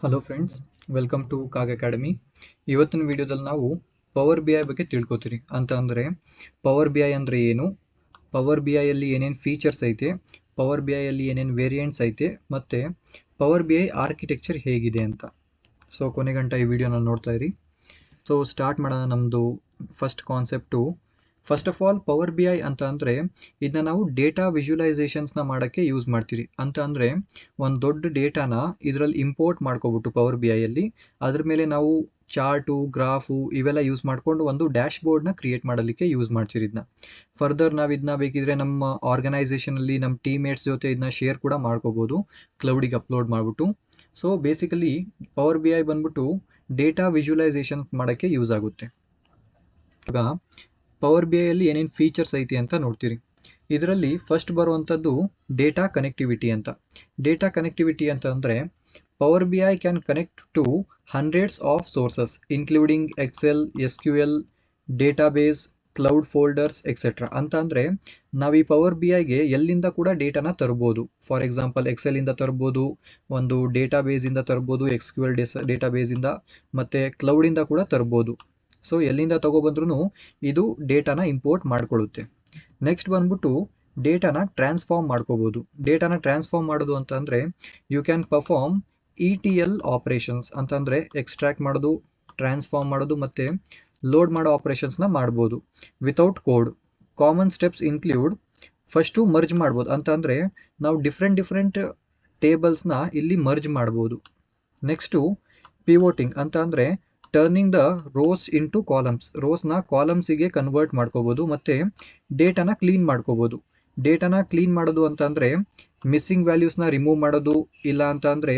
Hello friends, welcome to ಕಾಗ್ academy. ಇವತ್ತಿನ ವಿಡಿಯೋದಲ್ಲಿ ನಾವು ಪವರ್ ಬಿ ಐ ಬಗ್ಗೆ ತಿಳ್ಕೊತೀರಿ. ಅಂದರೆ ಪವರ್ ಬಿ ಐ ಅಂದರೆ ಏನು, ಪವರ್ ಬಿ ಐಯಲ್ಲಿ ಏನೇನು ಫೀಚರ್ಸ್ ಐತೆ, ಪವರ್ ಬಿ ಐಯಲ್ಲಿ ಏನೇನು ವೇರಿಯಂಟ್ಸ್ ಐತೆ, ಮತ್ತು ಪವರ್ ಬಿ ಐ ಆರ್ಕಿಟೆಕ್ಚರ್ ಹೇಗಿದೆ ಅಂತ. ಸೊ ಕೊನೆಗಂಟ ಈ ವಿಡಿಯೋನ ನೋಡ್ತಾ ಇರಿ. ಸೊ ಸ್ಟಾರ್ಟ್ ಮಾಡೋಣ. ನಮ್ಮದು first concept. First of all power B I ಅಂತ ಅಂದರೆ ಇದನ್ನ ನಾವು ಡೇಟಾ ವಿಜುವಲೈಸೇಷನ್ಸ್ನ ಮಾಡೋಕ್ಕೆ ಯೂಸ್ ಮಾಡ್ತೀರಿ. ಅಂದರೆ ಒಂದು ದೊಡ್ಡ ಡೇಟಾನ ಇದರಲ್ಲಿ ಇಂಪೋರ್ಟ್ ಮಾಡ್ಕೊಬಿಟ್ಟು ಪವರ್ ಬಿ ಐಯಲ್ಲಿ ಅದ್ರ ಮೇಲೆ ನಾವು ಚಾರ್ಟು, ಗ್ರಾಫು ಇವೆಲ್ಲ ಯೂಸ್ ಮಾಡಿಕೊಂಡು ಒಂದು ಡ್ಯಾಶ್ ಬೋರ್ಡ್ನ ಕ್ರಿಯೇಟ್ ಮಾಡಲಿಕ್ಕೆ ಯೂಸ್ ಮಾಡ್ತೀರಿ. ಇದನ್ನ ಫರ್ದರ್ ನಾವು ಇದನ್ನ ಬೇಕಿದ್ರೆ ನಮ್ಮ ಆರ್ಗನೈಸೇಷನಲ್ಲಿ ನಮ್ಮ ಟೀಮ್ಮೇಟ್ಸ್ ಜೊತೆ ಇದನ್ನ ಶೇರ್ ಕೂಡ ಮಾಡ್ಕೋಬೋದು, ಕ್ಲೌಡಿಗೆ ಅಪ್ಲೋಡ್ ಮಾಡಿಬಿಟ್ಟು. So basically power B I ಬಂದ್ಬಿಟ್ಟು ಡೇಟಾ ವಿಜುವಲೈಸೇಷನ್ ಮಾಡೋಕ್ಕೆ ಯೂಸ್ ಆಗುತ್ತೆ. ಇವಾಗ ಪವರ್ ಬಿ ಐಯಲ್ಲಿ ಏನೇನು ಫೀಚರ್ಸ್ ಐತಿ ಅಂತ ನೋಡ್ತೀರಿ. ಇದರಲ್ಲಿ ಫಸ್ಟ್ ಬರುವಂಥದ್ದು ಡೇಟಾ ಕನೆಕ್ಟಿವಿಟಿ ಅಂತ. ಡೇಟಾ ಕನೆಕ್ಟಿವಿಟಿ ಅಂತ ಅಂದರೆ power B I can connect to hundreds of sources including Excel, SQL, database, cloud folders etcetera. ಅಂದರೆ ನಾವು ಈ ಪವರ್ ಬಿ ಐಗೆ ಎಲ್ಲಿಂದ ಕೂಡ ಡೇಟಾನ ತರ್ಬೋದು. ಫಾರ್ ಎಕ್ಸಾಂಪಲ್ ಎಕ್ಸೆಲಿಂದ ತರ್ಬೋದು, ಒಂದು ಡೇಟಾಬೇಸಿಂದ ತರ್ಬೋದು, SQL ಡೇಟಾಬೇಸಿಂದ, ಮತ್ತು ಕ್ಲೌಡಿಂದ ಕೂಡ ತರ್ಬೋದು. ಸೊ ಎಲ್ಲಿಂದ ತೊಗೊಬಂದ್ರೂ ಇದು ಡೇಟಾನ ಇಂಪೋರ್ಟ್ ಮಾಡ್ಕೊಳ್ಳುತ್ತೆ. ನೆಕ್ಸ್ಟ್ ಬಂದ್ಬಿಟ್ಟು ಡೇಟಾನ ಟ್ರಾನ್ಸ್ಫಾರ್ಮ್ ಮಾಡ್ಕೋಬೋದು. ಡೇಟಾನ ಟ್ರಾನ್ಸ್ಫಾರ್ಮ್ ಮಾಡೋದು ಅಂತಂದರೆ you can perform ETL operations. ಅಂತಂದರೆ ಎಕ್ಸ್ಟ್ರಾಕ್ಟ್ ಮಾಡೋದು, ಟ್ರಾನ್ಸ್ಫಾರ್ಮ್ ಮಾಡೋದು ಮತ್ತು ಲೋಡ್ ಮಾಡೋ ಆಪ್ರೇಷನ್ಸ್ನ ಮಾಡ್ಬೋದು without code. Common steps include first merge ಮಾಡ್ಬೋದು. ಅಂದರೆ ನಾವು ಡಿಫ್ರೆಂಟ್ ಟೇಬಲ್ಸ್ನ ಇಲ್ಲಿ ಮರ್ಜ್ ಮಾಡ್ಬೋದು. ನೆಕ್ಸ್ಟು ಪಿವೋಟಿಂಗ್ ಅಂದರೆ turning the rows into columns. ರೋಸ್ನ ಕಾಲಮ್ಸಿಗೆ ಕನ್ವರ್ಟ್ ಮಾಡ್ಕೋಬೋದು ಮತ್ತು ಡೇಟಾನ ಕ್ಲೀನ್ ಮಾಡ್ಕೋಬೋದು. ಡೇಟಾನ ಕ್ಲೀನ್ ಮಾಡೋದು ಅಂತಂದರೆ ಮಿಸ್ಸಿಂಗ್ ವ್ಯಾಲ್ಯೂಸ್ನ ರಿಮೂವ್ ಮಾಡೋದು, ಇಲ್ಲ ಅಂತಂದರೆ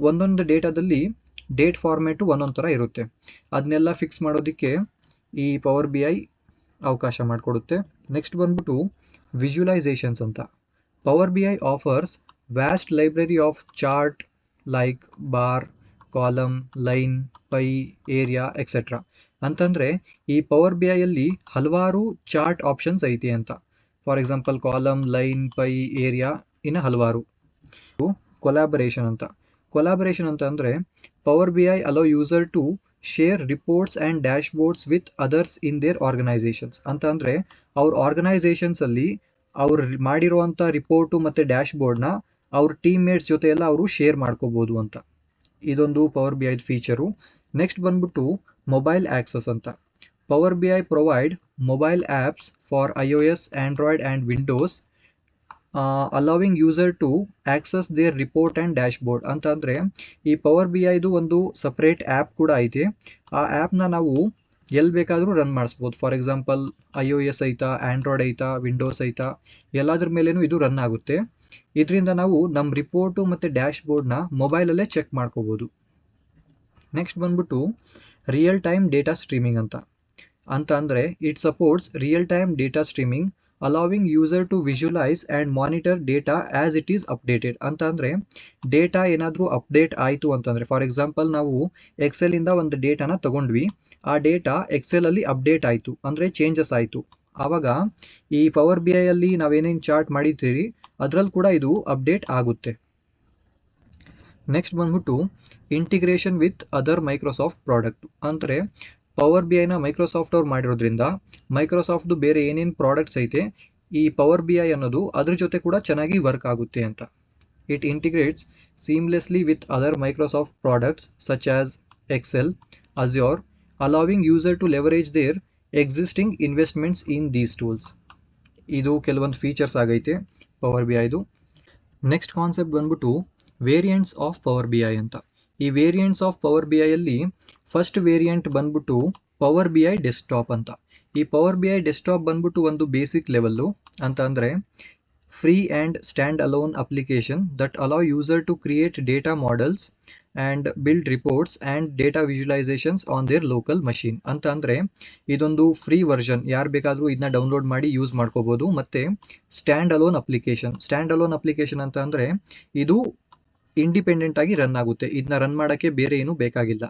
ಒಂದೊಂದು ಡೇಟಾದಲ್ಲಿ ಡೇಟ್ ಫಾರ್ಮೇಟು ಒಂದೊಂದು ಥರ ಇರುತ್ತೆ. ಅದನ್ನೆಲ್ಲ ಫಿಕ್ಸ್ ಮಾಡೋದಕ್ಕೆ ಈ ಪವರ್ ಬಿ ಐ ಅವಕಾಶ ಮಾಡಿಕೊಡುತ್ತೆ. ನೆಕ್ಸ್ಟ್ ಬಂದ್ಬಿಟ್ಟು ವಿಜುವಲೈಸೇಷನ್ಸ್ ಅಂತ. Power B I offers vast library of chart like bar, column, line, pie, area etcetera. ಅಂತಂದರೆ ಈ ಪವರ್ ಬಿ ಐಯಲ್ಲಿ ಹಲವಾರು ಚಾರ್ಟ್ ಆಪ್ಷನ್ಸ್ ಐತಿ ಅಂತ. For example column, line, pie, area, ಇನ್ನು ಹಲವಾರು. ಕೊಲಾಬರೇಷನ್ ಅಂತ. ಕೊಲಾಬರೇಷನ್ ಅಂತಂದರೆ Power B I allow user to share reports and dashboards with others in their organisations. ಅಂತಂದರೆ ಅವ್ರ ಆರ್ಗನೈಸೇಷನ್ಸಲ್ಲಿ ಅವ್ರು ಮಾಡಿರುವಂಥ ರಿಪೋರ್ಟು ಮತ್ತು ಡ್ಯಾಶ್ ಬೋರ್ಡ್ನ ಅವ್ರ ಟೀಮ್ಮೇಟ್ಸ್ ಜೊತೆ ಎಲ್ಲ ಅವರು ಶೇರ್ ಮಾಡ್ಕೋಬೋದು ಅಂತ. ಇದೊಂದು Power B I feature. Next ಬಂದ್ಬಿಟ್ಟು ಮೊಬೈಲ್ ಆಕ್ಸಸ್ ಅಂತ. Power B I provide mobile apps for iOS, Android and Windows allowing user to access their report and dashboard. ಅಂತಂದರೆ ಈ ಪವರ್ ಬಿ ಐದು ಒಂದು ಸಪ್ರೇಟ್ ಆ್ಯಪ್ ಕೂಡ ಐತೆ. ಆ ಆ್ಯಪ್ನ ನಾವು ಎಲ್ಲಿ ಬೇಕಾದರೂ ರನ್ ಮಾಡಿಸ್ಬೋದು. ಫಾರ್ ಎಕ್ಸಾಂಪಲ್ iOS ಐತಾ, ಆ್ಯಂಡ್ರಾಯ್ಡ್ ಐತಾ, ವಿಂಡೋಸ್ ಐತಾ, ಎಲ್ಲದ್ರ ಮೇಲೇನೂ ಇದು ರನ್ ಆಗುತ್ತೆ. ಇದರಿಂದ ನಾವು ನಮ್ಮ ರಿಪೋರ್ಟು ಮತ್ತು ಡ್ಯಾಶ್ ಬೋರ್ಡ್ನ ಮೊಬೈಲಲ್ಲೇ ಚೆಕ್ ಮಾಡ್ಕೋಬೋದು. ನೆಕ್ಸ್ಟ್ ಬಂದ್ಬಿಟ್ಟು ರಿಯಲ್ ಟೈಮ್ ಡೇಟಾ ಸ್ಟ್ರೀಮಿಂಗ್ ಅಂತ. ಅಂದರೆ it supports real time data streaming allowing user to visualise and monitor data as it is updated. ಅಂದರೆ ಡೇಟಾ ಏನಾದರೂ ಅಪ್ಡೇಟ್ ಆಯಿತು ಅಂತಂದರೆ, ಫಾರ್ ಎಕ್ಸಾಂಪಲ್ ನಾವು ಎಕ್ಸೆಲಿಂದ ಒಂದು ಡೇಟಾನ ತೊಗೊಂಡ್ವಿ, ಆ ಡೇಟಾ ಎಕ್ಸೆಲಲ್ಲಿ ಅಪ್ಡೇಟ್ ಆಯಿತು, ಅಂದರೆ ಚೇಂಜಸ್ ಆಯಿತು. ಆವಾಗ ಈ ಪವರ್ ಬಿ ಐಯಲ್ಲಿ ನಾವೇನೇನು ಚಾರ್ಟ್ ಮಾಡಿರ್ತೀರಿ ಅದರಲ್ಲಿ ಕೂಡ ಇದು ಅಪ್ಡೇಟ್ ಆಗುತ್ತೆ. ನೆಕ್ಸ್ಟ್ ಬಂದ್ಬಿಟ್ಟು integration with other Microsoft product. ಅಂದರೆ ಪವರ್ ಬಿ ಐನ ಮೈಕ್ರೋಸಾಫ್ಟ್ ಅವ್ರು ಮಾಡಿರೋದ್ರಿಂದ ಮೈಕ್ರೋಸಾಫ್ಟ್ದು ಬೇರೆ ಏನೇನು ಪ್ರಾಡಕ್ಟ್ಸ್ ಐತೆ ಈ ಪವರ್ ಬಿ ಐ ಅನ್ನೋದು ಅದ್ರ ಜೊತೆ ಕೂಡ ಚೆನ್ನಾಗಿ ವರ್ಕ್ ಆಗುತ್ತೆ ಅಂತ. It integrates seamlessly with other Microsoft products such as Excel, Azure, allowing user to leverage their existing investments in these tools. ಇದು ಕೆಲವೊಂದು ಫೀಚರ್ಸ್ ಆಗೈತೆ ಪವರ್ ಬಿ ಐದು. ನೆಕ್ಸ್ಟ್ ಕಾನ್ಸೆಪ್ಟ್ ಬಂದ್ಬಿಟ್ಟು variants of power B I ಅಂತ. ಈ variants of power B ಐಯಲ್ಲಿ first variant ಬಂದ್ಬಿಟ್ಟು power B I desktop ಅಂತ. ಈ ಪವರ್ ಬಿ ಐ ಡೆಸ್ಕ್ಟಾಪ್ ಬಂದ್ಬಿಟ್ಟು ಒಂದು ಬೇಸಿಕ್ ಲೆವೆಲ್ಲು. ಅಂದರೆ free and standalone application that allow user to create data models and build reports and data visualisations on their local machine. ಅಂದರೆ ಇದೊಂದು free version, ಯಾರು ಬೇಕಾದರೂ ಇದನ್ನ ಡೌನ್ಲೋಡ್ ಮಾಡಿ use ಮಾಡ್ಕೋಬೋದು. ಮತ್ತು ಸ್ಟ್ಯಾಂಡ್ ಅಲೋನ್ ಅಪ್ಲಿಕೇಶನ್ ಅಂತ ಅಂದರೆ ಇದು ಇಂಡಿಪೆಂಡೆಂಟ್ ಆಗಿ ರನ್ ಆಗುತ್ತೆ, ಇದನ್ನ ರನ್ ಮಾಡೋಕ್ಕೆ ಬೇರೆ ಏನೂ ಬೇಕಾಗಿಲ್ಲ.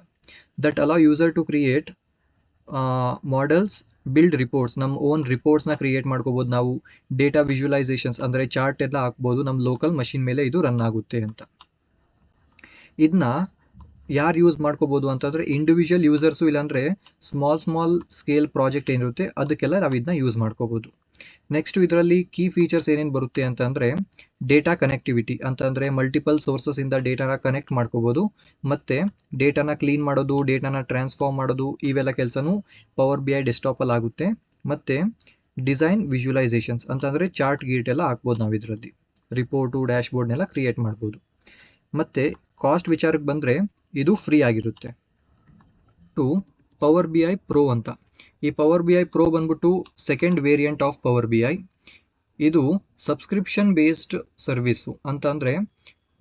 That allow user to create models, build reports, ನಮ್ಮ ಓನ್ ರಿಪೋರ್ಟ್ಸ್ನ ಕ್ರಿಯೇಟ್ ಮಾಡ್ಕೋಬೋದು ನಾವು. ಡೇಟಾ ವಿಜುವಲೈಸೇಷನ್ಸ್ ಅಂದರೆ ಚಾರ್ಟ್ ಎಲ್ಲ ಹಾಕ್ಬೋದು, ನಮ್ಮ ಲೋಕಲ್ ಮಷಿನ್ ಮೇಲೆ ಇದು ರನ್ ಆಗುತ್ತೆ ಅಂತ. ಇದನ್ನ ಯಾರು ಯೂಸ್ ಮಾಡ್ಕೋಬೋದು ಅಂತಂದರೆ ಇಂಡಿವಿಜುವಲ್ ಯೂಸರ್ಸು, ಇಲ್ಲಾಂದರೆ ಸ್ಮಾಲ್ ಸ್ಕೇಲ್ ಪ್ರಾಜೆಕ್ಟ್ ಏನಿರುತ್ತೆ ಅದಕ್ಕೆಲ್ಲ ನಾವು ಇದನ್ನ ಯೂಸ್ ಮಾಡ್ಕೋಬೋದು. ನೆಕ್ಸ್ಟು ಇದರಲ್ಲಿ ಕೀ ಫೀಚರ್ಸ್ ಏನೇನು ಬರುತ್ತೆ ಅಂತಂದರೆ ಡೇಟಾ ಕನೆಕ್ಟಿವಿಟಿ ಅಂತಂದರೆ ಮಲ್ಟಿಪಲ್ ಸೋರ್ಸಸ್ಸಿಂದ ಡೇಟಾನ ಕನೆಕ್ಟ್ ಮಾಡ್ಕೋಬೋದು, ಮತ್ತು ಡೇಟಾನ ಕ್ಲೀನ್ ಮಾಡೋದು, ಡೇಟಾನ ಟ್ರಾನ್ಸ್ಫಾರ್ಮ್ ಮಾಡೋದು, ಇವೆಲ್ಲ ಕೆಲಸನೂ ಪವರ್ BI ಡೆಸ್ಕ್ಟಾಪಲ್ಲಿ ಆಗುತ್ತೆ. ಮತ್ತು ಡಿಸೈನ್ ವಿಜುವಲೈಸೇಷನ್ಸ್ ಅಂತಂದರೆ ಚಾರ್ಟ್ ಗೀಟ್ ಎಲ್ಲ ಹಾಕ್ಬೋದು ನಾವು ಇದರಲ್ಲಿ, ರಿಪೋರ್ಟು ಡ್ಯಾಶ್ಬೋರ್ಡ್ನೆಲ್ಲ ಕ್ರಿಯೇಟ್ ಮಾಡ್ಬೋದು. ಮತ್ತು ಕಾಸ್ಟ್ ವಿಚಾರಕ್ಕೆ ಬಂದರೆ ಇದು ಫ್ರೀ ಆಗಿರುತ್ತೆ. ಪವರ್ BI ಪ್ರೋ ಅಂತ, ಈ ಪವರ್ BI ಪ್ರೋ ಬಂದ್ಬಿಟ್ಟು second variant of power BI. ಇದು ಸಬ್ಸ್ಕ್ರಿಪ್ಷನ್ ಬೇಸ್ಡ್ ಸರ್ವಿಸು ಅಂತಂದರೆ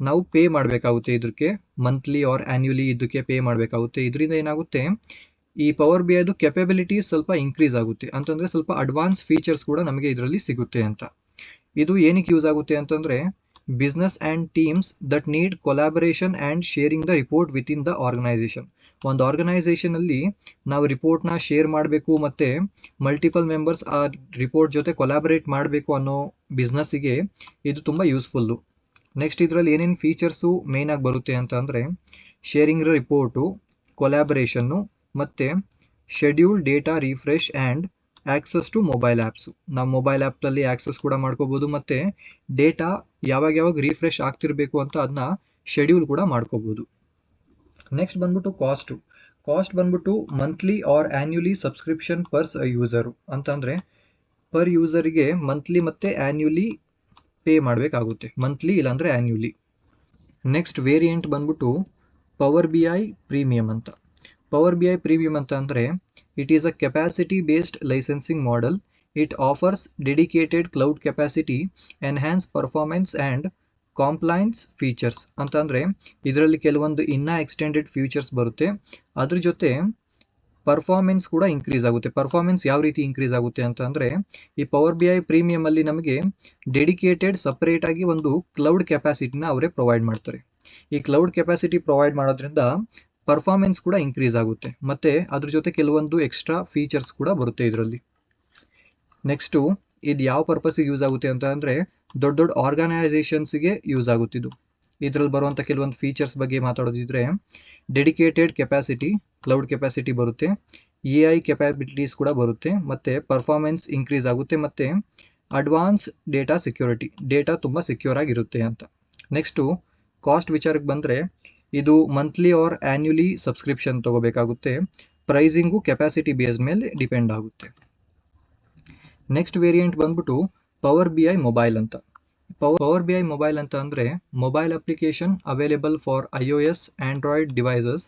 ನಾವು ಪೇ ಮಾಡಬೇಕಾಗುತ್ತೆ, ಇದಕ್ಕೆ ಮಂತ್ಲಿ ಆರ್ ಆ್ಯನ್ಯುಲಿ ಇದಕ್ಕೆ ಪೇ ಮಾಡಬೇಕಾಗುತ್ತೆ. ಇದರಿಂದ ಏನಾಗುತ್ತೆ, ಈ ಪವರ್ BIದು ಕೆಪಬಿಲಿಟೀಸ್ ಸ್ವಲ್ಪ ಇನ್ಕ್ರೀಸ್ ಆಗುತ್ತೆ, ಅಂತಂದರೆ ಸ್ವಲ್ಪ ಅಡ್ವಾನ್ಸ್ ಫೀಚರ್ಸ್ ಕೂಡ ನಮಗೆ ಇದರಲ್ಲಿ ಸಿಗುತ್ತೆ ಅಂತ. ಇದು ಏನಕ್ಕೆ ಯೂಸ್ ಆಗುತ್ತೆ ಅಂತಂದರೆ business and teams that need collaboration and sharing the report within the organisation. ಒಂದು ಆರ್ಗನೈಸೇಷನಲ್ಲಿ ನಾವು ರಿಪೋರ್ಟ್ನ ಶೇರ್ ಮಾಡಬೇಕು ಮತ್ತು ಮಲ್ಟಿಪಲ್ ಮೆಂಬರ್ಸ್ ಆ ರಿಪೋರ್ಟ್ ಜೊತೆ ಕೊಲಾಬರೇಟ್ ಮಾಡಬೇಕು ಅನ್ನೋ ಬಿಸ್ನೆಸ್ಸಿಗೆ ಇದು ತುಂಬ ಯೂಸ್ಫುಲ್ಲು. ನೆಕ್ಸ್ಟ್ ಇದರಲ್ಲಿ ಏನೇನು ಫೀಚರ್ಸು ಮೇಯ್ನಾಗಿ ಬರುತ್ತೆ ಅಂತ ಅಂದರೆ ಶೇರಿಂಗ್ ರಿಪೋರ್ಟು, ಕೊಲಾಬರೇಷನ್ನು, ಮತ್ತು schedule data refresh and access to mobile apps. ನಾವು ಮೊಬೈಲ್ ಆ್ಯಪ್ನಲ್ಲಿ ಆ್ಯಕ್ಸಸ್ ಕೂಡ ಮಾಡ್ಕೋಬೋದು, ಮತ್ತು ಡೇಟಾ ಯಾವಾಗ ರಿಫ್ರೆಶ್ ಆಗ್ತಿರಬೇಕು ಅಂತ ಅದನ್ನ ಶೆಡ್ಯೂಲ್ ಕೂಡ ಮಾಡ್ಕೋಬೋದು. ನೆಕ್ಸ್ಟ್ ಬಂದ್ಬಿಟ್ಟು ಕಾಸ್ಟ್ ಬಂದ್ಬಿಟ್ಟು monthly or annually subscription per user ಅಂತಂದರೆ ಪರ್ ಯೂಸರಿಗೆ ಮಂತ್ಲಿ ಮತ್ತು ಆ್ಯನ್ಯುಲಿ ಪೇ ಮಾಡಬೇಕಾಗುತ್ತೆ, ಮಂತ್ಲಿ ಇಲ್ಲಾಂದರೆ ಆ್ಯನ್ಯುಲಿ. ನೆಕ್ಸ್ಟ್ ವೇರಿಯಂಟ್ ಬಂದ್ಬಿಟ್ಟು ಪವರ್ BI ಪ್ರೀಮಿಯಮ್ ಅಂತ. ಪವರ್ BI ಪ್ರೀಮಿಯಮ್ ಅಂತ ಅಂದರೆ it is a capacity based licensing model. It offers dedicated cloud capacity, enhance performance and compliance features ಅಂತಂದರೆ ಇದರಲ್ಲಿ ಕೆಲವೊಂದು ಇನ್ನೂ ಎಕ್ಸ್ಟೆಂಡೆಡ್ ಫೀಚರ್ಸ್ ಬರುತ್ತೆ. ಅದ್ರ ಜೊತೆ ಪರ್ಫಾರ್ಮೆನ್ಸ್ ಕೂಡ ಇನ್ಕ್ರೀಸ್ ಆಗುತ್ತೆ. ಪರ್ಫಾರ್ಮೆನ್ಸ್ ಯಾವ ರೀತಿ ಇನ್ಕ್ರೀಸ್ ಆಗುತ್ತೆ ಅಂತಂದರೆ ಈ ಪವರ್ BI ಪ್ರೀಮಿಯಮಲ್ಲಿ ನಮಗೆ ಡೆಡಿಕೇಟೆಡ್ ಸಪ್ರೇಟಾಗಿ ಒಂದು ಕ್ಲೌಡ್ ಕೆಪಾಸಿಟಿನ ಅವರೇ ಪ್ರೊವೈಡ್ ಮಾಡ್ತಾರೆ. ಈ ಕ್ಲೌಡ್ ಕೆಪಾಸಿಟಿ ಪ್ರೊವೈಡ್ ಮಾಡೋದ್ರಿಂದ ಪರ್ಫಾರ್ಮೆನ್ಸ್ ಕೂಡ ಇನ್ಕ್ರೀಸ್ ಆಗುತ್ತೆ, ಮತ್ತು ಅದ್ರ ಜೊತೆ ಕೆಲವೊಂದು ಎಕ್ಸ್ಟ್ರಾ ಫೀಚರ್ಸ್ ಕೂಡ ಬರುತ್ತೆ ಇದರಲ್ಲಿ. ನೆಕ್ಸ್ಟು ಇದು ಯಾವ ಪರ್ಪಸ್ಸಿಗೆ ಯೂಸ್ ಆಗುತ್ತೆ ಅಂತ ಅಂದರೆ ದೊಡ್ಡ ಆರ್ಗನೈಸೇಷನ್ಸ್ಗೆ ಯೂಸ್ ಆಗುತ್ತಿದ್ದು. ಇದರಲ್ಲಿ ಬರುವಂಥ ಕೆಲವೊಂದು ಫೀಚರ್ಸ್ ಬಗ್ಗೆ ಮಾತಾಡೋದಿದ್ರೆ ಡೆಡಿಕೇಟೆಡ್ ಕೆಪಾಸಿಟಿ, ಕ್ಲೌಡ್ ಕೆಪಾಸಿಟಿ ಬರುತ್ತೆ, AI ಕೆಪಾಬಿಲಿಟೀಸ್ ಕೂಡ ಬರುತ್ತೆ, ಮತ್ತು ಪರ್ಫಾರ್ಮೆನ್ಸ್ ಇನ್ಕ್ರೀಸ್ ಆಗುತ್ತೆ, ಮತ್ತು ಅಡ್ವಾನ್ಸ್ ಡೇಟಾ ಸೆಕ್ಯೂರಿಟಿ, ಡೇಟಾ ತುಂಬ ಸೆಕ್ಯೂರ್ ಆಗಿರುತ್ತೆ ಅಂತ. ನೆಕ್ಸ್ಟು ಕಾಸ್ಟ್ ವಿಚಾರಕ್ಕೆ ಬಂದರೆ ಇದು ಮಂತ್ಲಿ ಆರ್ ಆ್ಯನ್ಯುಲಿ ಸಬ್ಸ್ಕ್ರಿಪ್ಷನ್ ತೊಗೋಬೇಕಾಗುತ್ತೆ. ಪ್ರೈಸಿಂಗು ಕೆಪಾಸಿಟಿ ಬೇಸ್ ಮೇಲೆ ಡಿಪೆಂಡ್ ಆಗುತ್ತೆ. ನೆಕ್ಸ್ಟ್ ವೇರಿಯಂಟ್ ಬಂದ್ಬಿಟ್ಟು ಪವರ್ BI ಮೊಬೈಲ್ ಅಂತ. ಪವರ್ BI ಮೊಬೈಲ್ ಅಂತ ಅಂದರೆ mobile application available for iOS Android devices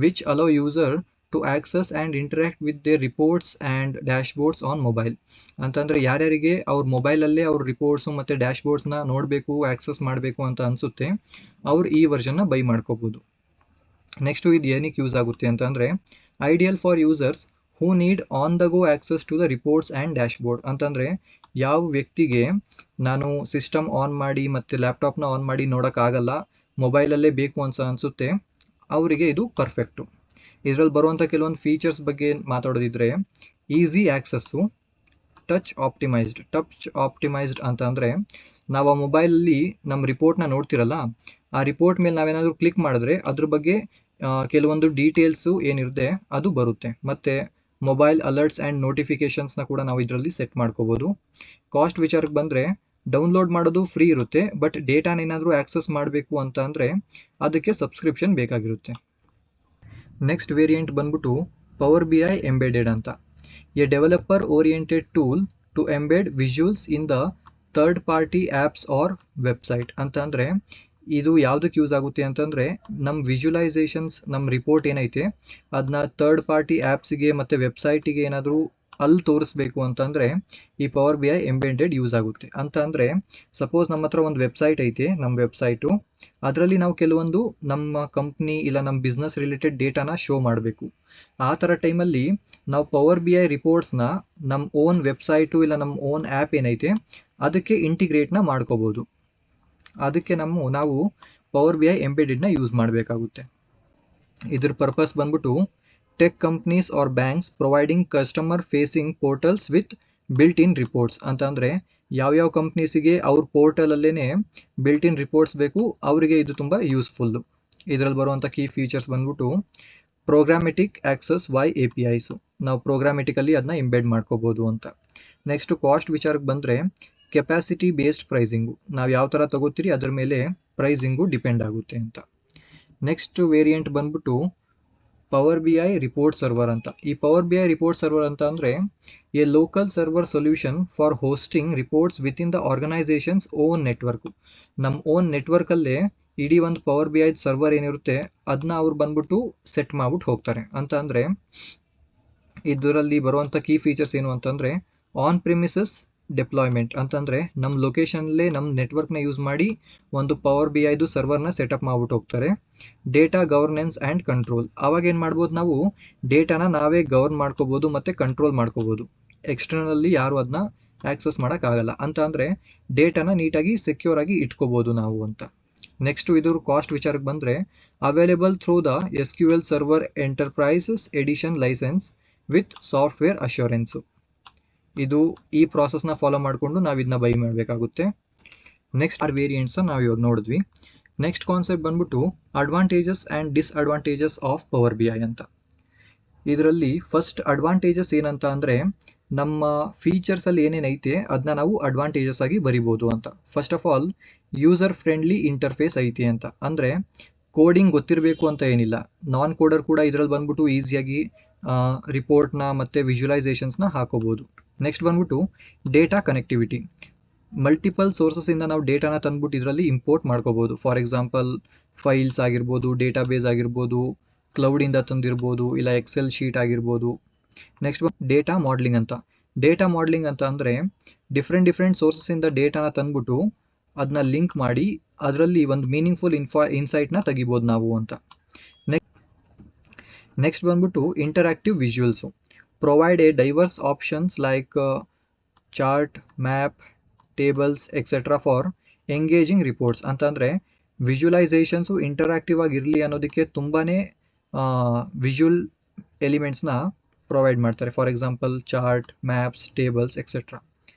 which allow user to access and interact with their reports and dashboards on mobile. ಅಂತಂದರೆ ಯಾರ್ಯಾರಿಗೆ ಅವ್ರ ಮೊಬೈಲಲ್ಲೇ ಅವ್ರ ರಿಪೋರ್ಟ್ಸು ಮತ್ತು ಡ್ಯಾಶ್ಬೋರ್ಡ್ಸ್ನ ನೋಡಬೇಕು, ಆಕ್ಸಸ್ ಮಾಡಬೇಕು ಅಂತ ಅನಿಸುತ್ತೆ, ಅವ್ರು ಈ ವರ್ಷನ್ನ ಬೈ ಮಾಡ್ಕೋಬೋದು. ನೆಕ್ಸ್ಟು ಇದು ಏನಕ್ಕೆ ಯೂಸ್ ಆಗುತ್ತೆ ಅಂತಂದರೆ ideal for users who need on the go access to the reports and dashboard. ಅಂತಂದರೆ ಯಾವ ವ್ಯಕ್ತಿಗೆ ನಾನು ಸಿಸ್ಟಮ್ ಆನ್ ಮಾಡಿ ಮತ್ತು ಲ್ಯಾಪ್ಟಾಪ್ನ ಆನ್ ಮಾಡಿ ನೋಡೋಕ್ಕಾಗಲ್ಲ, ಮೊಬೈಲಲ್ಲೇ ಬೇಕು ಅಂತ ಅನಿಸುತ್ತೆ, ಅವರಿಗೆ ಇದು ಪರ್ಫೆಕ್ಟು. ಇದರಲ್ಲಿ ಬರುವಂಥ ಕೆಲವೊಂದು ಫೀಚರ್ಸ್ ಬಗ್ಗೆ ಮಾತಾಡೋದಿದ್ರೆ ಈಸಿ ಆ್ಯಕ್ಸಸ್ಸು, ಟಚ್ ಆಪ್ಟಿಮೈಸ್ಡ್ ಅಂತ ಅಂದರೆ ನಾವು ಆ ಮೊಬೈಲಲ್ಲಿ ನಮ್ಮ ರಿಪೋರ್ಟ್ನ ನೋಡ್ತಿರಲ್ಲ, ಆ ರಿಪೋರ್ಟ್ ಮೇಲೆ ನಾವೇನಾದರೂ ಕ್ಲಿಕ್ ಮಾಡಿದ್ರೆ ಅದ್ರ ಬಗ್ಗೆ ಕೆಲವೊಂದು ಡೀಟೇಲ್ಸು ಏನಿರುತ್ತೆ ಅದು ಬರುತ್ತೆ, ಮತ್ತು ಮೊಬೈಲ್ ಅಲರ್ಟ್ಸ್ ಆ್ಯಂಡ್ ನೋಟಿಫಿಕೇಷನ್ಸ್ನ ಕೂಡ ನಾವು ಇದರಲ್ಲಿ ಸೆಟ್ ಮಾಡ್ಕೋಬೋದು. ಕಾಸ್ಟ್ ವಿಚಾರಕ್ಕೆ ಬಂದರೆ ಡೌನ್ಲೋಡ್ ಮಾಡೋದು ಫ್ರೀ ಇರುತ್ತೆ, ಬಟ್ ಡೇಟಾನ ಏನಾದರೂ ಆ್ಯಕ್ಸಸ್ ಮಾಡಬೇಕು ಅಂತ ಅಂದರೆ ಅದಕ್ಕೆ ಸಬ್ಸ್ಕ್ರಿಪ್ಷನ್ ಬೇಕಾಗಿರುತ್ತೆ. ನೆಕ್ಸ್ಟ್ ವೇರಿಯಂಟ್ ಬಂದ್ಬಿಟ್ಟು ಪವರ್ BI ಎಂಬೆಡೆಡ್ ಅಂತ. A developer oriented tool to embed visuals in the third party apps or website ಅಂತ. ಅಂದರೆ ಇದು ಯಾವುದಕ್ಕೆ ಯೂಸ್ ಆಗುತ್ತೆ ಅಂತಂದರೆ ನಮ್ಮ ವಿಜುವಲೈಸೇಷನ್ಸ್, ನಮ್ಮ ರಿಪೋರ್ಟ್ ಏನೈತೆ ಅದನ್ನ ಥರ್ಡ್ ಪಾರ್ಟಿ ಆ್ಯಪ್ಸಿಗೆ ಮತ್ತು ವೆಬ್ಸೈಟಿಗೆ ಏನಾದರೂ ಅಲ್ಲಿ ತೋರಿಸ್ಬೇಕು ಅಂತಂದರೆ ಈ ಪವರ್ BI ಎಂಬೆಡೆಡ್ ಯೂಸ್ ಆಗುತ್ತೆ. ಅಂತ ಅಂದರೆ ಸಪೋಸ್ ನಮ್ಮ ಹತ್ರ ಒಂದು ವೆಬ್ಸೈಟ್ ಐತೆ, ನಮ್ಮ ವೆಬ್ಸೈಟು, ಅದರಲ್ಲಿ ನಾವು ಕೆಲವೊಂದು ನಮ್ಮ ಕಂಪ್ನಿ ಇಲ್ಲ ನಮ್ಮ ಬಿಸ್ನೆಸ್ ರಿಲೇಟೆಡ್ ಡೇಟಾನ ಶೋ ಮಾಡಬೇಕು. ಆ ಥರ ಟೈಮಲ್ಲಿ ನಾವು ಪವರ್ BI ರಿಪೋರ್ಟ್ಸ್ನ ನಮ್ಮ ಓನ್ ವೆಬ್ಸೈಟು ಇಲ್ಲ ನಮ್ಮ ಓನ್ ಆ್ಯಪ್ ಏನೈತೆ ಅದಕ್ಕೆ ಇಂಟಿಗ್ರೇಟ್ನ ಮಾಡ್ಕೋಬೋದು. ಅದಕ್ಕೆ ನಾವು ಪವರ್ BI ಎಂಬೆಡೆಡ್ನ ಯೂಸ್ ಮಾಡಬೇಕಾಗುತ್ತೆ. ಇದ್ರ ಪರ್ಪಸ್ ಬಂದ್ಬಿಟ್ಟು tech companies are banks providing customer facing portals with built in reports ಅಂತ. ಅಂದರೆ ಯಾವ್ಯಾವ ಕಂಪ್ನೀಸಿಗೆ ಅವ್ರ ಪೋರ್ಟಲಲ್ಲೇ ಬಿಲ್ಟ್ ಇನ್ ರಿಪೋರ್ಟ್ಸ್ ಬೇಕು ಅವರಿಗೆ ಇದು ತುಂಬ ಯೂಸ್ಫುಲ್ಲು. ಇದರಲ್ಲಿ ಬರುವಂಥ ಕೀ ಫೀಚರ್ಸ್ ಬಂದ್ಬಿಟ್ಟು programmatic access via APIs, ನಾವು ಪ್ರೋಗ್ರಾಮೆಟಿಕಲ್ಲಿ ಅದನ್ನ ಇಂಬೆಡ್ ಮಾಡ್ಕೋಬೋದು ಅಂತ. ನೆಕ್ಸ್ಟ್ ಕಾಸ್ಟ್ ವಿಚಾರಕ್ಕೆ ಬಂದರೆ ಕೆಪಾಸಿಟಿ ಬೇಸ್ಡ್ ಪ್ರೈಸಿಂಗು, ನಾವು ಯಾವ ಥರ ತಗೋತೀರಿ ಅದ್ರ ಮೇಲೆ ಪ್ರೈಸಿಂಗು ಡಿಪೆಂಡ್ ಆಗುತ್ತೆ ಅಂತ. ನೆಕ್ಸ್ಟ್ ವೇರಿಯಂಟ್ ಬಂದ್ಬಿಟ್ಟು power B I report server ಅಂತ. ಈ power B I report server ಅಂತ ಅಂದರೆ A local server solution for hosting reports with in the organisations own network. ನಮ್ಮ ಓನ್ ನೆಟ್ವರ್ಕಲ್ಲೇ ಇಡೀ ಒಂದು ಪವರ್ ಬಿ ಐ ಸರ್ವರ್ ಏನಿರುತ್ತೆ ಅದನ್ನ ಅವ್ರು ಬಂದ್ಬಿಟ್ಟು ಸೆಟ್ ಮಾಡ್ಬಿಟ್ಟು ಹೋಗ್ತಾರೆ ಅಂತ. ಅಂದರೆ ಇದರಲ್ಲಿ ಬರುವಂಥ ಕೀ ಫೀಚರ್ಸ್ ಏನು ಅಂತಂದರೆ ಆನ್ ಪ್ರಿಮಿಸಸ್ ಡೆಪ್ಲಾಯ್ಮೆಂಟ್ ಅಂತಂದರೆ ನಮ್ಮ ಲೊಕೇಶನ್ಲೇ ನಮ್ಮ ನೆಟ್ವರ್ಕ್ನ ಯೂಸ್ ಮಾಡಿ ಒಂದು ಪವರ್ ಬಿ ಐದು ಸರ್ವರ್ನ ಸೆಟಪ್ ಮಾಡ್ಬಿಟ್ಟು ಹೋಗ್ತಾರೆ. ಡೇಟಾ ಗವರ್ನೆನ್ಸ್ ಆ್ಯಂಡ್ ಕಂಟ್ರೋಲ್, ಅವಾಗ ಏನು ಮಾಡ್ಬೋದು, ನಾವು ಡೇಟಾನ ನಾವೇ ಗವರ್ನ್ ಮಾಡ್ಕೋಬೋದು ಮತ್ತು ಕಂಟ್ರೋಲ್ ಮಾಡ್ಕೋಬೋದು. ಎಕ್ಸ್ಟರ್ನಲ್ಲಿ ಯಾರು ಅದನ್ನ ಆಕ್ಸಸ್ ಮಾಡೋಕ್ಕಾಗಲ್ಲ ಅಂತ. ಅಂದರೆ ಡೇಟಾನ ನೀಟಾಗಿ ಸೆಕ್ಯೂರ್ ಆಗಿ ಇಟ್ಕೋಬೋದು ನಾವು ಅಂತ. ನೆಕ್ಸ್ಟು ಇದ್ರ ಕಾಸ್ಟ್ ವಿಚಾರಕ್ಕೆ ಬಂದರೆ available through the SQL server enterprises edition licence with software assurance. ಇದು ಈ ಪ್ರಾಸೆಸ್ನ ಫಾಲೋ ಮಾಡಿಕೊಂಡು ನಾವು ಇದನ್ನ ಬೈ ಮಾಡಬೇಕಾಗುತ್ತೆ. ನೆಕ್ಸ್ಟ್ ವೇರಿಯಂಟ್ಸ್ ನಾವು ಇವಾಗ ನೋಡಿದ್ವಿ. ನೆಕ್ಸ್ಟ್ ಕಾನ್ಸೆಪ್ಟ್ ಬಂದ್ಬಿಟ್ಟು advantages and disadvantages of power B I ಅಂತ. ಇದರಲ್ಲಿ ಫಸ್ಟ್ ಅಡ್ವಾಂಟೇಜಸ್ ಏನಂತ ಅಂದರೆ ನಮ್ಮ ಫೀಚರ್ಸಲ್ಲಿ ಏನೇನೈತೆ ಅದನ್ನ ನಾವು ಅಡ್ವಾಂಟೇಜಸ್ ಆಗಿ ಬರಿಬೋದು ಅಂತ. First of all user friendly interface ಐತೆ ಅಂತ. ಅಂದರೆ ಕೋಡಿಂಗ್ ಗೊತ್ತಿರಬೇಕು ಅಂತ ಏನಿಲ್ಲ, ನಾನ್ ಕೋಡರ್ ಕೂಡ ಇದರಲ್ಲಿ ಬಂದ್ಬಿಟ್ಟು ಈಸಿಯಾಗಿ ರಿಪೋರ್ಟ್ನ ಮತ್ತು ವಿಜುವಲೈಸೇಷನ್ಸ್ನ ಹಾಕೋಬೋದು. ನೆಕ್ಸ್ಟ್ ಬಂದ್ಬಿಟ್ಟು ಡೇಟಾ ಕನೆಕ್ಟಿವಿಟಿ, ಮಲ್ಟಿಪಲ್ ಸೋರ್ಸಸ್ಸಿಂದ ನಾವು ಡೇಟಾನ ತಂದ್ಬಿಟ್ಟು ಇದರಲ್ಲಿ ಇಂಪೋರ್ಟ್ ಮಾಡ್ಕೋಬೋದು. ಫಾರ್ ಎಕ್ಸಾಂಪಲ್ ಫೈಲ್ಸ್ ಆಗಿರ್ಬೋದು, ಡೇಟಾಬೇಸ್ ಆಗಿರ್ಬೋದು, ಕ್ಲೌಡಿಂದ ತಂದಿರ್ಬೋದು, ಇಲ್ಲ ಎಕ್ಸೆಲ್ ಶೀಟ್ ಆಗಿರ್ಬೋದು. ನೆಕ್ಸ್ಟ್ ಡೇಟಾ ಮಾಡಲಿಂಗ್ ಅಂತ. ಡೇಟಾ ಮಾಡಲಿಂಗ್ ಅಂತ ಅಂದರೆ ಡಿಫ್ರೆಂಟ್ ಸೋರ್ಸಸ್ಸಿಂದ ಡೇಟಾನ ತಂದ್ಬಿಟ್ಟು ಅದನ್ನ ಲಿಂಕ್ ಮಾಡಿ ಅದರಲ್ಲಿ ಒಂದು ಮೀನಿಂಗ್ಫುಲ್ ಇನ್ಸೈಟ್ನ ತೆಗಿಬೋದು ನಾವು ಅಂತ. ನೆಕ್ಸ್ಟ್ ಬಂದ್ಬಿಟ್ಟು interactive visuals, provide a diverse options like chart, map, tables etcetera for engaging reports ಅಂತಂದರೆ ವಿಜುವಲೈಸೇಷನ್ಸು ಇಂಟರಾಕ್ಟಿವ್ ಆಗಿರಲಿ ಅನ್ನೋದಕ್ಕೆ ತುಂಬಾ ವಿಜುವಲ್ ಎಲಿಮೆಂಟ್ಸ್ನ ಪ್ರೊವೈಡ್ ಮಾಡ್ತಾರೆ. For example chart, maps, tables etcetera.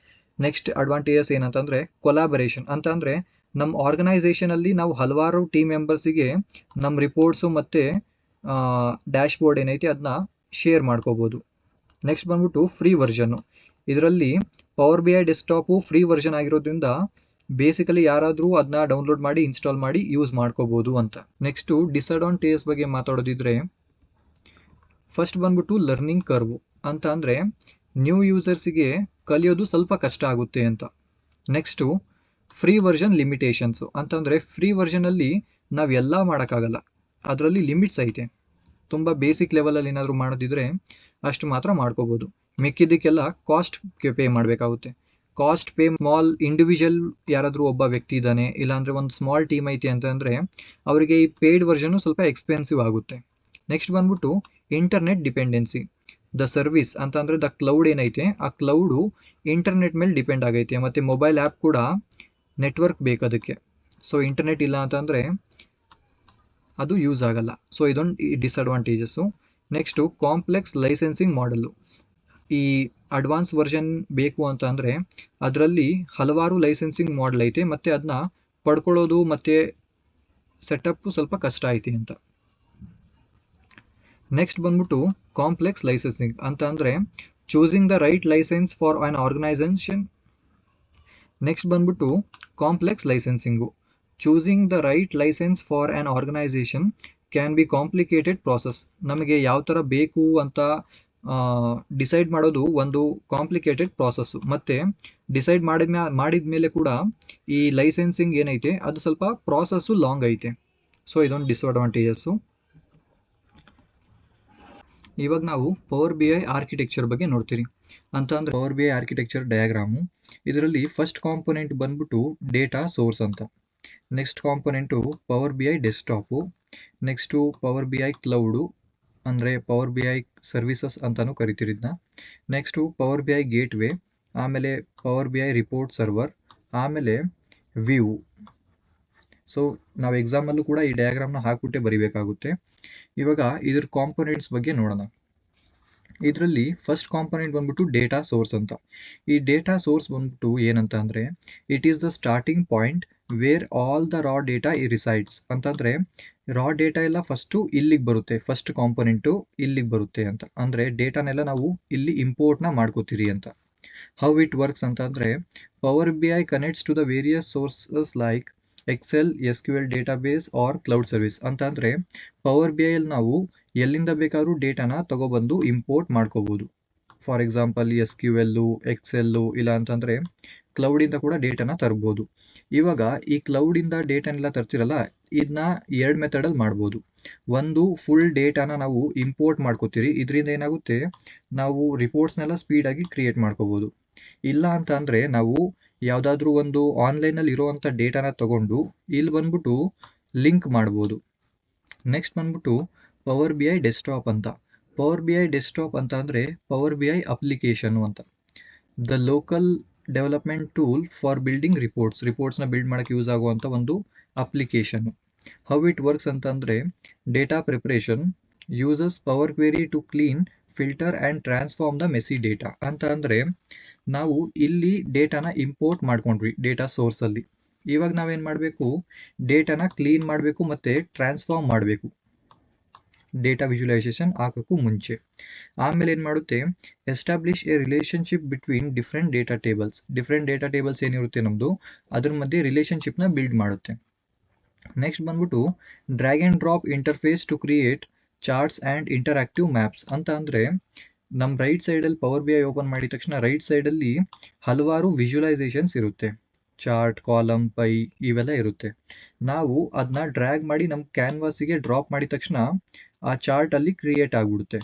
Next advantages ಏನಂತಂದರೆ ಕೊಲಾಬರೇಷನ್ ಅಂತಂದರೆ ನಮ್ಮ ಆರ್ಗನೈಸೇಷನಲ್ಲಿ ನಾವು ಹಲವಾರು ಟೀಮ್ ಮೆಂಬರ್ಸಿಗೆ ನಮ್ಮ ರಿಪೋರ್ಟ್ಸು ಮತ್ತು ಡ್ಯಾಶ್ಬೋರ್ಡ್ ಏನೈತೆ ಅದನ್ನ ಶೇರ್ ಮಾಡ್ಕೋಬೋದು. ನೆಕ್ಸ್ಟ್ ಬಂದ್ಬಿಟ್ಟು ಫ್ರೀ ವರ್ಷನ್ನು. ಇದರಲ್ಲಿ power B I desktop free version ಆಗಿರೋದ್ರಿಂದ ಬೇಸಿಕಲಿ ಯಾರಾದರೂ ಅದನ್ನ ಡೌನ್ಲೋಡ್ ಮಾಡಿ ಇನ್ಸ್ಟಾಲ್ ಮಾಡಿ ಯೂಸ್ ಮಾಡ್ಕೋಬೋದು ಅಂತ. ನೆಕ್ಸ್ಟು ಡಿಸ್ಅಡ್ವಾಂಟೇಜಸ್ ಬಗ್ಗೆ ಮಾತಾಡೋದಿದ್ರೆ ಫಸ್ಟ್ ಬಂದ್ಬಿಟ್ಟು ಲರ್ನಿಂಗ್ ಕರ್ವ್ ಅಂತ. ಅಂದರೆ ನ್ಯೂ ಯೂಸರ್ಸಿಗೆ ಕಲಿಯೋದು ಸ್ವಲ್ಪ ಕಷ್ಟ ಆಗುತ್ತೆ ಅಂತ. ನೆಕ್ಸ್ಟು ಫ್ರೀ ವರ್ಷನ್ ಲಿಮಿಟೇಷನ್ಸು ಅಂತಂದರೆ ಫ್ರೀ ವರ್ಷನಲ್ಲಿ ನಾವೆಲ್ಲ ಮಾಡೋಕ್ಕಾಗಲ್ಲ, ಅದರಲ್ಲಿ ಲಿಮಿಟ್ಸ್ ಐತೆ. ತುಂಬ ಬೇಸಿಕ್ ಲೆವೆಲಲ್ಲಿ ಏನಾದರೂ ಮಾಡೋದಿದ್ರೆ ಅಷ್ಟು ಮಾತ್ರ ಮಾಡ್ಕೋಬೋದು, ಮಿಕ್ಕಿದ್ದಕ್ಕೆಲ್ಲ ಕಾಸ್ಟ್ ಪೇ ಮಾಡಬೇಕಾಗುತ್ತೆ. ಕಾಸ್ಟ್ ಪೇ ಸ್ಮಾಲ್ ಇಂಡಿವಿಜುವಲ್ ಯಾರಾದರೂ ಒಬ್ಬ ವ್ಯಕ್ತಿ ಇದ್ದಾನೆ, ಇಲ್ಲಾಂದರೆ ಒಂದು ಸ್ಮಾಲ್ ಟೀಮ್ ಐತೆ ಅಂತಂದರೆ ಅವರಿಗೆ ಈ ಪೇಯ್ಡ್ ವರ್ಷನ್ನು ಸ್ವಲ್ಪ ಎಕ್ಸ್ಪೆನ್ಸಿವ್ ಆಗುತ್ತೆ. ನೆಕ್ಸ್ಟ್ ಬಂದ್ಬಿಟ್ಟು ಇಂಟರ್ನೆಟ್ ಡಿಪೆಂಡೆನ್ಸಿ, ದ ಸರ್ವಿಸ್ ಅಂತಂದರೆ ದ ಕ್ಲೌಡ್ ಏನೈತೆ ಆ ಕ್ಲೌಡು ಇಂಟರ್ನೆಟ್ ಮೇಲೆ ಡಿಪೆಂಡ್ ಆಗೈತೆ, ಮತ್ತು ಮೊಬೈಲ್ ಆ್ಯಪ್ ಕೂಡ ನೆಟ್ವರ್ಕ್ ಬೇಕು ಅದಕ್ಕೆ. ಸೊ ಇಂಟರ್ನೆಟ್ ಇಲ್ಲ ಅಂತಂದರೆ ಅದು ಯೂಸ್ ಆಗಲ್ಲ. ಸೊ ಇದೊಂದು ಡಿಸ್ಅಡ್ವಾಂಟೇಜಸ್ಸು. ನೆಕ್ಸ್ಟು ಕಾಂಪ್ಲೆಕ್ಸ್ ಲೈಸೆನ್ಸಿಂಗ್ ಮಾಡಲು, ಈ ಅಡ್ವಾನ್ಸ್ ವರ್ಷನ್ ಬೇಕು ಅಂತ ಅಂದರೆ ಅದರಲ್ಲಿ ಹಲವಾರು ಲೈಸೆನ್ಸಿಂಗ್ ಮಾಡಲ್ ಐತೆ, ಮತ್ತು ಅದನ್ನ ಪಡ್ಕೊಳ್ಳೋದು ಮತ್ತು ಸೆಟಪ್ಪು ಸ್ವಲ್ಪ ಕಷ್ಟ ಐತಿ ಅಂತ. ನೆಕ್ಸ್ಟ್ ಬಂದ್ಬಿಟ್ಟು ಕಾಂಪ್ಲೆಕ್ಸ್ ಲೈಸೆನ್ಸಿಂಗ್ ಅಂತ ಅಂದರೆ choosing the right licence for an organisation. Next ಬಂದ್ಬಿಟ್ಟು complex licensing, choosing the right licence for an organisation can be complicated process. ನಮಗೆ ಯಾವ ಥರ ಬೇಕು ಅಂತ ಡಿಸೈಡ್ ಮಾಡೋದು ಒಂದು ಕಾಂಪ್ಲಿಕೇಟೆಡ್ ಪ್ರಾಸೆಸ್ಸು, ಮತ್ತು ಡಿಸೈಡ್ ಮಾಡಿದ ಮೇಲೆ ಕೂಡ ಈ ಲೈಸೆನ್ಸಿಂಗ್ ಏನೈತೆ ಅದು ಸ್ವಲ್ಪ ಪ್ರಾಸೆಸ್ಸು ಲಾಂಗ್ ಐತೆ. ಸೊ ಇದೊಂದು ಡಿಸ್ಅಡ್ವಾಂಟೇಜಸ್ಸು. ಇವಾಗ ನಾವು ಪವರ್ ಬಿ ಐ ಆರ್ಕಿಟೆಕ್ಚರ್ ಬಗ್ಗೆ ನೋಡ್ತೀರಿ ಅಂತ. ಅಂದರೆ power B I architecture diagram, ಇದರಲ್ಲಿ ಫಸ್ಟ್ ಕಾಂಪೊನೆಂಟ್ ಬಂದ್ಬಿಟ್ಟು ಡೇಟಾ ಸೋರ್ಸ್ ಅಂತ. Next component power B I desktop. Next power B I cloud ಅಂದರೆ ಪವರ್ ಬಿ ಐ ಸರ್ವಿಸಸ್ ಅಂತಲೂ ಕರಿತೀರಿ ಇದನ್ನ. Next power B I gateway, ಆಮೇಲೆ power B I report server, ಆಮೇಲೆ view. So ನಾವು ಎಕ್ಸಾಮಲ್ಲೂ ಕೂಡ ಈ ಡಯಾಗ್ರಾಮ್ನ ಹಾಕ್ಬಿಟ್ಟೆ ಬರಿಬೇಕಾಗುತ್ತೆ. ಇವಾಗ ಇದ್ರ ಕಾಂಪೊನೆಂಟ್ಸ್ ಬಗ್ಗೆ ನೋಡೋಣ. ಇದರಲ್ಲಿ ಫಸ್ಟ್ ಕಾಂಪೊನೆಂಟ್ ಬಂದ್ಬಿಟ್ಟು ಡೇಟಾ ಸೋರ್ಸ್ ಅಂತ. ಈ ಡೇಟಾ ಸೋರ್ಸ್ ಬಂದ್ಬಿಟ್ಟು ಏನಂತ ಅಂದರೆ it is the starting point where all the raw data resides ಅಂತಂದರೆ ರಾ ಡೇಟಾ ಎಲ್ಲ ಫಸ್ಟು ಇಲ್ಲಿಗೆ ಬರುತ್ತೆ, ಫಸ್ಟ್ ಕಾಂಪೊನೆಂಟು ಇಲ್ಲಿಗೆ ಬರುತ್ತೆ ಅಂತ, ಅಂದರೆ ಡೇಟಾನೆಲ್ಲ ನಾವು ಇಲ್ಲಿ ಇಂಪೋರ್ಟ್ನ ಮಾಡ್ಕೋತೀರಿ ಅಂತ. ಹೌ ಇಟ್ ವರ್ಕ್ಸ್ ಅಂತಂದರೆ Power B I connects to the various sources like Excel, SQL database or cloud service ಅಂತಂದರೆ ಪವರ್ ಬಿ ಐಯಲ್ಲಿ ನಾವು ಎಲ್ಲಿಂದ ಬೇಕಾದ್ರೂ ಡೇಟಾನ ತಗೊಬಂದು ಇಂಪೋರ್ಟ್ ಮಾಡ್ಕೋಬೋದು. ಫಾರ್ ಎಕ್ಸಾಂಪಲ್ SQL, ಎಕ್ಸೆಲ್ಲು, ಇಲ್ಲ ಅಂತಂದರೆ ಕ್ಲೌಡಿಂದ ಕೂಡ ಡೇಟಾನ ತರ್ಬೋದು. ಇವಾಗ ಈ ಕ್ಲೌಡಿಂದ ಡೇಟಾನೆಲ್ಲ ತರ್ತಿರಲ್ಲ, ಇದನ್ನ 2 ಮೆಥಡಲ್ಲಿ ಮಾಡ್ಬೋದು. ಒಂದು ಫುಲ್ ಡೇಟಾನ ನಾವು ಇಂಪೋರ್ಟ್ ಮಾಡ್ಕೋತೀರಿ, ಇದರಿಂದ ಏನಾಗುತ್ತೆ ನಾವು ರಿಪೋರ್ಟ್ಸ್ನೆಲ್ಲ ಸ್ಪೀಡಾಗಿ ಕ್ರಿಯೇಟ್ ಮಾಡ್ಕೋಬೋದು. ಇಲ್ಲ ಅಂತ ಅಂದರೆ ನಾವು ಯಾವುದಾದ್ರೂ ಒಂದು ಆನ್ಲೈನಲ್ಲಿ ಇರೋವಂಥ ಡೇಟಾನ ತಗೊಂಡು ಇಲ್ಲಿ ಬಂದ್ಬಿಟ್ಟು ಲಿಂಕ್ ಮಾಡ್ಬೋದು. ನೆಕ್ಸ್ಟ್ ಬಂದ್ಬಿಟ್ಟು ಪವರ್ ಬಿ ಐ ಡೆಸ್ಕ್ಟಾಪ್ ಅಂತ. ಪವರ್ ಬಿ ಐ ಡೆಸ್ಕ್ಟಾಪ್ ಅಂತ ಅಂದರೆ ಪವರ್ ಬಿ ಐ ಅಪ್ಲಿಕೇಶನು ಅಂತ. The local development tool for building ರಿಪೋರ್ಟ್ಸ್ನ ಬಿಲ್ಡ್ ಮಾಡೋಕ್ಕೆ ಯೂಸ್ ಆಗುವಂಥ ಒಂದು ಅಪ್ಲಿಕೇಶನ್ನು. ಹೌ ಇಟ್ ವರ್ಕ್ಸ್ ಅಂತಂದರೆ data preparation uses power query to clean, filter and transform the messy data ಅಂತ. ಅಂದರೆ ನಾವು ಇಲ್ಲಿ ಡೇಟಾನ ಇಂಪೋರ್ಟ್ ಮಾಡ್ಕೊಂಡ್ವಿ ಡೇಟಾ ಸೋರ್ಸಲ್ಲಿ. ಇವಾಗ ನಾವೇನು ಮಾಡಬೇಕು, ಡೇಟಾನ ಕ್ಲೀನ್ ಮಾಡಬೇಕು ಮತ್ತು ಟ್ರಾನ್ಸ್ಫಾರ್ಮ್ ಮಾಡಬೇಕು ಡೇಟಾ ವಿಜುವಲೈಸೇಷನ್ ಹಾಕೋಕ್ಕೂ ಮುಂಚೆ. ಆಮೇಲೆ ಏನು ಮಾಡುತ್ತೆ, establish a relationship between different data tables ಏನಿರುತ್ತೆ ನಮ್ಮದು, ಅದ್ರ ಮಧ್ಯೆ ರಿಲೇಷನ್ಶಿಪ್ನ ಬಿಲ್ಡ್ ಮಾಡುತ್ತೆ. ನೆಕ್ಸ್ಟ್ ಬಂದ್ಬಿಟ್ಟು drag and drop interface to create charts and interactive maps ಅಂತ. ಅಂದರೆ ನಮ್ಮ ರೈಟ್ ಸೈಡಲ್ಲಿ ಪವರ್ ಬಿ ಐ ಓಪನ್ ಮಾಡಿದ ತಕ್ಷಣ ರೈಟ್ ಸೈಡಲ್ಲಿ ಹಲವಾರು ವಿಜುವಲೈಸೇಷನ್ಸ್ ಇರುತ್ತೆ, ಚಾರ್ಟ್, ಕಾಲಮ್, ಪೈ ಇವೆಲ್ಲ ಇರುತ್ತೆ. ನಾವು ಅದನ್ನ ಡ್ರ್ಯಾಗ್ ಮಾಡಿ ನಮ್ಮ ಕ್ಯಾನ್ವಾಸಿಗೆ ಡ್ರಾಪ್ ಮಾಡಿದ ತಕ್ಷಣ ಆ ಚಾರ್ಟಲ್ಲಿ ಕ್ರಿಯೇಟ್ ಆಗಿಬಿಡುತ್ತೆ.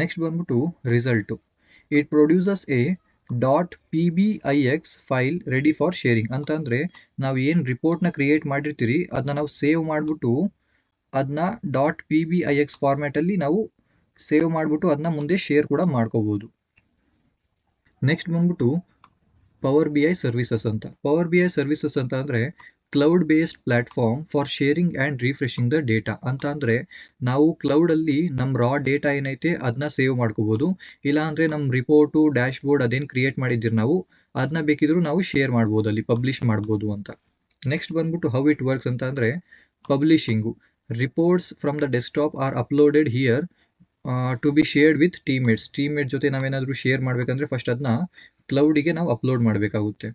ನೆಕ್ಸ್ಟ್ ಬಂದ್ಬಿಟ್ಟು result. It produces a .pbix file ready for sharing ಅಂತಂದರೆ ನಾವು ಏನು ರಿಪೋರ್ಟ್ನ ಕ್ರಿಯೇಟ್ ಮಾಡಿರ್ತೀರಿ ಅದನ್ನ ನಾವು ಸೇವ್ ಮಾಡಿಬಿಟ್ಟು ಅದನ್ನ .pbix ಫಾರ್ಮ್ಯಾಟಲ್ಲಿ ನಾವು ಸೇವ್ ಮಾಡಿಬಿಟ್ಟು ಅದನ್ನ ಮುಂದೆ ಶೇರ್ ಕೂಡ ಮಾಡ್ಕೋಬೋದು. ನೆಕ್ಸ್ಟ್ ಬಂದ್ಬಿಟ್ಟು ಪವರ್ ಬಿ ಐ ಸರ್ವಿಸಸ್ ಅಂತ. ಪವರ್ ಬಿ ಐ ಸರ್ವಿಸಸ್ ಅಂತ ಅಂದರೆ cloud based platform for sharing and refreshing the data ಅಂತ. ಅಂದರೆ ನಾವು ಕ್ಲೌಡಲ್ಲಿ ನಮ್ಮ ರಾ ಡೇಟಾ ಏನೈತೆ ಅದನ್ನ ಸೇವ್ ಮಾಡ್ಕೋಬೋದು, ಇಲ್ಲ ಅಂದರೆ ನಮ್ಮ ರಿಪೋರ್ಟು, ಡ್ಯಾಶ್ಬೋರ್ಡ್ ಅದೇನು ಕ್ರಿಯೇಟ್ ಮಾಡಿದ್ದೀರಿ ನಾವು ಅದನ್ನ ಬೇಕಿದ್ರೂ ನಾವು ಶೇರ್ ಮಾಡ್ಬೋದು, ಅಲ್ಲಿ ಪಬ್ಲಿಷ್ ಮಾಡ್ಬೋದು ಅಂತ. ನೆಕ್ಸ್ಟ್ ಬಂದ್ಬಿಟ್ಟು ಹೌ ಇಟ್ ವರ್ಕ್ಸ್ ಅಂತ ಅಂದರೆ publishing. Reports from the desktop are uploaded here to be shared with teammate ಜೊತೆ ನಾವೇನಾದರೂ ಶೇರ್ ಮಾಡಬೇಕಂದ್ರೆ ಫಸ್ಟ್ ಅದನ್ನ ಕ್ಲೌಡಿಗೆ ನಾವು ಅಪ್ಲೋಡ್ ಮಾಡಬೇಕಾಗುತ್ತೆ.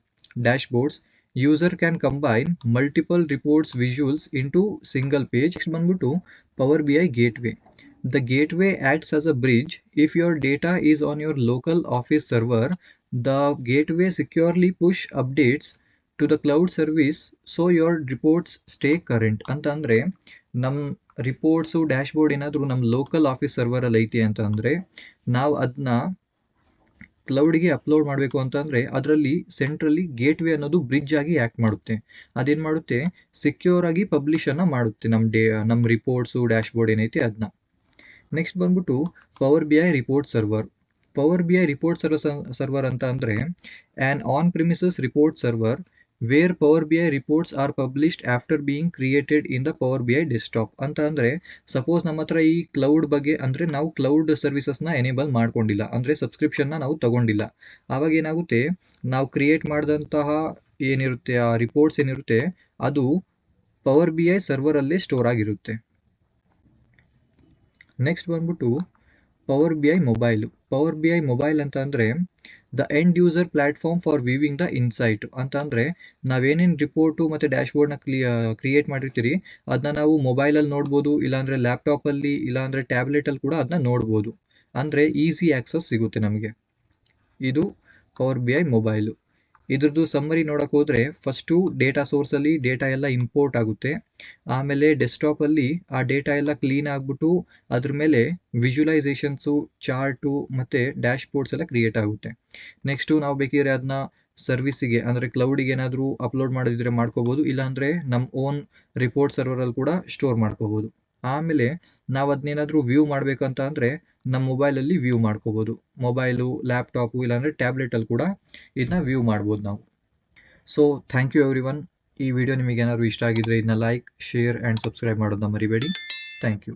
Dashboards user can combine multiple reports visuals into single page. Next ಬಂದ್ಬಿಟ್ಟು power B I gateway. The gateway acts as a bridge. If your data is on your local office server, the gateway securely push updates to the cloud service so your reports stay current ಅಂತ. ಅಂದರೆ ನಮ್ಮ reports, dashboard ಏನಾದರೂ ನಮ್ಮ local office ಸರ್ವರಲ್ಲಿ ಐತಿ ಅಂತ ಅಂದರೆ ನಾವು ಅದನ್ನ ಕ್ಲೌಡಿಗೆ ಅಪ್ಲೋಡ್ ಮಾಡಬೇಕು ಅಂತಂದರೆ ಅದರಲ್ಲಿ ಸೆಂಟ್ರಲ್ಲಿ ಗೇಟ್ವೇ ಅನ್ನೋದು ಬ್ರಿಡ್ಜ್ ಆಗಿ ಆ್ಯಕ್ಟ್ ಮಾಡುತ್ತೆ. ಅದೇನು ಮಾಡುತ್ತೆ, ಸೆಕ್ಯೂರ್ ಆಗಿ ಪಬ್ಲಿಷನ್ನು ಮಾಡುತ್ತೆ ನಮ್ಮ ರಿಪೋರ್ಟ್ಸು, ಡ್ಯಾಶ್ಬೋರ್ಡ್ ಏನೈತೆ ಅದನ್ನ. ನೆಕ್ಸ್ಟ್ ಬಂದ್ಬಿಟ್ಟು power B I report server. Power B I report server ಅಂತ ಅಂದರೆ an on premises report server where Power B I reports are published after being created in the Power B I desktop ಅಂತ. ಅಂದರೆ suppose ನಮ್ಮ ಹತ್ರ ಈ cloud ಬಗ್ಗೆ ಅಂದರೆ ನಾವು ಕ್ಲೌಡ್ ಸರ್ವಿಸಸ್ನ ಎನೇಬಲ್ ಮಾಡ್ಕೊಂಡಿಲ್ಲ, ಅಂದರೆ ಸಬ್ಸ್ಕ್ರಿಪ್ಷನ್ನ ನಾವು ತಗೊಂಡಿಲ್ಲ, ಆವಾಗ ಏನಾಗುತ್ತೆ ನಾವು ಕ್ರಿಯೇಟ್ ಮಾಡಿದಂತಹ ಏನಿರುತ್ತೆ ಆ ರಿಪೋರ್ಟ್ಸ್ ಏನಿರುತ್ತೆ ಅದು ಪವರ್ ಬಿ ಐ ಸರ್ವರಲ್ಲೇ ಸ್ಟೋರ್ ಆಗಿರುತ್ತೆ. ನೆಕ್ಸ್ಟ್ ಬಂದ್ಬಿಟ್ಟು power B I mobile. Power B I mobile ಅಂತ ಅಂದರೆ the end user platform for viewing the insight ಅಂತ. ಅಂದರೆ ನಾವೇನೇನು ರಿಪೋರ್ಟು ಮತ್ತು ಡ್ಯಾಶ್ಬೋರ್ಡ್ನ ಕ್ರಿಯೇಟ್ ಮಾಡಿರ್ತೀರಿ ಅದನ್ನ ನಾವು ಮೊಬೈಲಲ್ಲಿ ನೋಡ್ಬೋದು, ಇಲ್ಲಾಂದರೆ ಲ್ಯಾಪ್ಟಾಪಲ್ಲಿ, ಇಲ್ಲಾಂದರೆ ಟ್ಯಾಬ್ಲೆಟಲ್ಲಿ ಕೂಡ ಅದನ್ನ ನೋಡ್ಬೋದು. ಅಂದರೆ ಈಸಿ ಆ್ಯಕ್ಸಸ್ ಸಿಗುತ್ತೆ ನಮಗೆ. ಇದು ಪವರ್ ಬಿ ಐ ಮೊಬೈಲು. ಇದ್ರದ್ದು ಸಮ್ಮರಿ ನೋಡೋಕೆ ಹೋದರೆ ಫಸ್ಟು ಡೇಟಾ ಸೋರ್ಸಲ್ಲಿ ಡೇಟಾ ಎಲ್ಲ ಇಂಪೋರ್ಟ್ ಆಗುತ್ತೆ, ಆಮೇಲೆ ಡೆಸ್ಕ್ಟಾಪಲ್ಲಿ ಆ ಡೇಟಾ ಎಲ್ಲ ಕ್ಲೀನ್ ಆಗಿಬಿಟ್ಟು ಅದ್ರ ಮೇಲೆ ವಿಜುವಲೈಸೇಷನ್ಸು, ಚಾರ್ಟು ಮತ್ತು ಡ್ಯಾಶ್ಬೋರ್ಡ್ಸ್ ಎಲ್ಲ ಕ್ರಿಯೇಟ್ ಆಗುತ್ತೆ. ನೆಕ್ಸ್ಟು ನಾವು ಬೇಕಿದ್ರೆ ಅದನ್ನ ಸರ್ವಿಸಿಗೆ ಅಂದರೆ ಕ್ಲೌಡಿಗೆ ಏನಾದರೂ ಅಪ್ಲೋಡ್ ಮಾಡಿದ್ರೆ ಮಾಡ್ಕೋಬೋದು, ಇಲ್ಲಾಂದರೆ ನಮ್ಮ ಓನ್ ರಿಪೋರ್ಟ್ ಸರ್ವರಲ್ಲಿ ಕೂಡ ಸ್ಟೋರ್ ಮಾಡ್ಕೋಬೋದು. ಆಮೇಲೆ ನಾವು ಅದನ್ನೇನಾದರೂ ವ್ಯೂ ಮಾಡಬೇಕಂತ ಅಂದರೆ ನಮ್ಮ ಮೊಬೈಲಲ್ಲಿ ವ್ಯೂ ಮಾಡ್ಕೋಬೋದು, ಮೊಬೈಲು, ಲ್ಯಾಪ್ಟಾಪು ಇಲ್ಲಾಂದರೆ ಟ್ಯಾಬ್ಲೆಟಲ್ಲಿ ಕೂಡ ಇದನ್ನ ವ್ಯೂ ಮಾಡ್ಬೋದು ನಾವು. So thank you everyone. ಈ ವಿಡಿಯೋ ನಿಮಗೆ ಏನಾದರೂ ಇಷ್ಟ ಆಗಿದ್ರೆ ಇದನ್ನ ಲೈಕ್, ಶೇರ್ ಆ್ಯಂಡ್ ಸಬ್ಸ್ಕ್ರೈಬ್ ಮಾಡೋದನ್ನ ಮರಿಬೇಡಿ. Thank you.